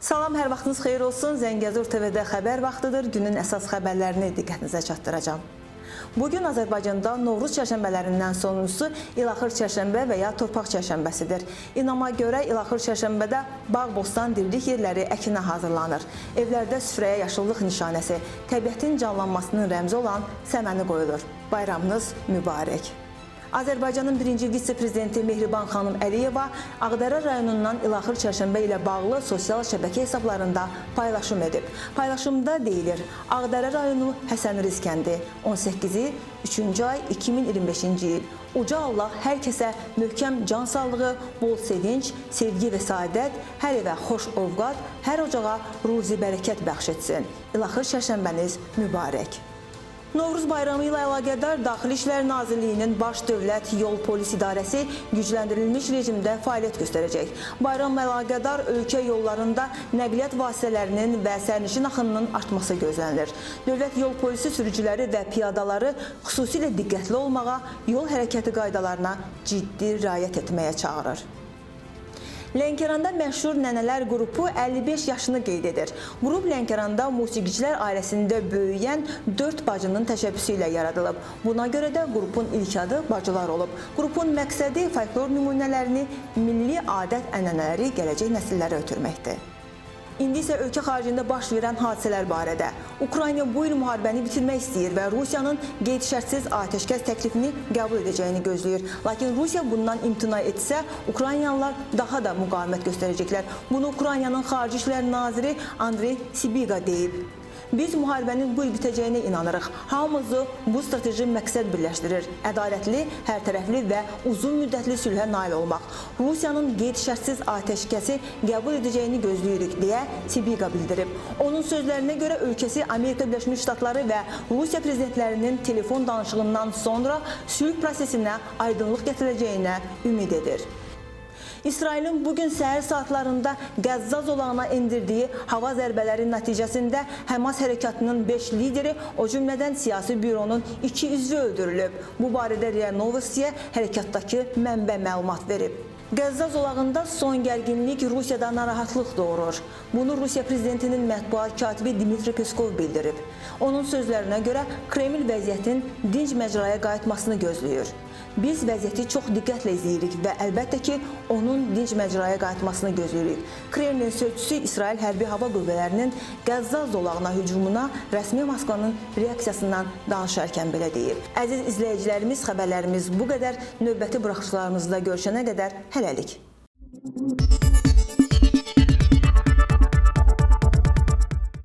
Salam, hər vaxtınız xeyir olsun. Zəngəzur TV-də xəbər vaxtıdır. Günün əsas xəbərlərini diqqətinizə çatdıracağam. Bugün Azərbaycanda Novruz çərşənbələrindən sonuncusu İlaxır çərşənbə və ya Torpaq çərşənbəsidir. İnama görə İlaxır çərşənbədə bağ-bostan, dirilik yerləri əkinə hazırlanır. Evlərdə süfrəyə yaşıllıq nişanəsi, təbiətin canlanmasının rəmzi olan səməni qoyulur. Bayramınız mübarək. Azərbaycanın birinci vitse-prezidenti Mehriban xanım Əliyeva Ağdərə rayonundan İlaxır çərşənbə ilə bağlı sosial şəbəkə hesablarında paylaşım edib. Paylaşımda deyilir: Ağdərə rayonu Həsənriz kəndi, 18-i 3-cü ay 2025-ci il. Uca Allah hər kəsə möhkəm can sağlığı, bol sevinç, sevgi və saadət, hər evə xoş ovqat, hər ocağa ruzi bərəkət bəxş etsin. İlaxır çərşənbəniz mübarək. Novruz bayramı ilə əlaqədar Daxili İşlər Nazirliyinin Baş Dövlət Yol Polis İdarəsi gücləndirilmiş rejimdə fəaliyyət göstərəcək. Bayramla əlaqədar ölkə yollarında nəqliyyat vasitələrinin və sərnişin axınının artması gözlənilir. Dövlət Yol Polisi sürücüləri və piyadaları xüsusilə diqqətli olmağa, yol hərəkəti qaydalarına ciddi riayət etməyə çağırır. Lənkəranda məşhur nənələr qrupu 55 yaşını qeyd edir. Qrup Lənkəranda musiqiçilər ailəsində böyüyən 4 bacının təşəbbüsü ilə yaradılıb. Buna görə də qrupun ilk adı bacılar olub. Qrupun məqsədi folklor nümunələrini, milli adət-ənənələri gələcək nəsillərə ötürməkdir. İndi isə ölkə xaricində baş verən hadisələr barədə. Ukrayna bu il müharibəni bitirmək istəyir və Rusiyanın qeyd-şərtsiz atəşkəs təklifini qəbul edəcəyini gözləyir. Lakin Rusiya bundan imtina etsə, Ukraynalılar daha da müqavimət göstərəcəklər. Bunu Ukraynanın Xarici İşlər Naziri Andrey Sibiqa deyib. Biz müharibənin bu il bitəcəyinə inanırıq. Hamımızı bu strateji məqsəd birləşdirir. Ədalətli, hərtərəfli və uzun müddətli sülhə nail olmaq. Rusiyanın qeyd-şərtsiz atəşkəsi qəbul edəcəyini gözləyirik, deyə Sibiqa bildirib. Onun sözlərinə görə ölkəsi Amerika Birləşmiş Ştatları və Rusiya prezidentlərinin telefon danışığından sonra sülh prosesinə aydınlıq gətirəcəyinə ümid edir. İsrailin bugün səhər saatlarında Qəzza zolağına endirdiyi hava zərbələri nəticəsində Həmas hərəkatının 5 lideri, o cümlədən siyasi büronun 2 üzvü öldürülüb. Bu barədə RIA Novostiyə hərəkatdakı mənbə məlumat verib. Qəzza zolağında son gərginlik Rusiyada narahatlıq doğurur. Bunu Rusiya prezidentinin mətbuat katibi Dmitri Peskov bildirib. Onun sözlərinə görə Kreml vəziyyətin dinc məcraya qayıtmasını gözləyir. Biz vəziyyəti çox diqqətlə izləyirik və əlbəttə ki, onun dinc məcraya qayıtmasını gözləyirik. Kremlin sözçüsü İsrail Hərbi Hava Qüvvələrinin Qəzza zolağına hücumuna rəsmi Moskvanın reaksiyasından danışarkən belə deyib. Əziz izləyicilərimiz, xəbərlərimiz bu qədər. Növbəti buraxışlarımızda görüşənə qədər hələlik.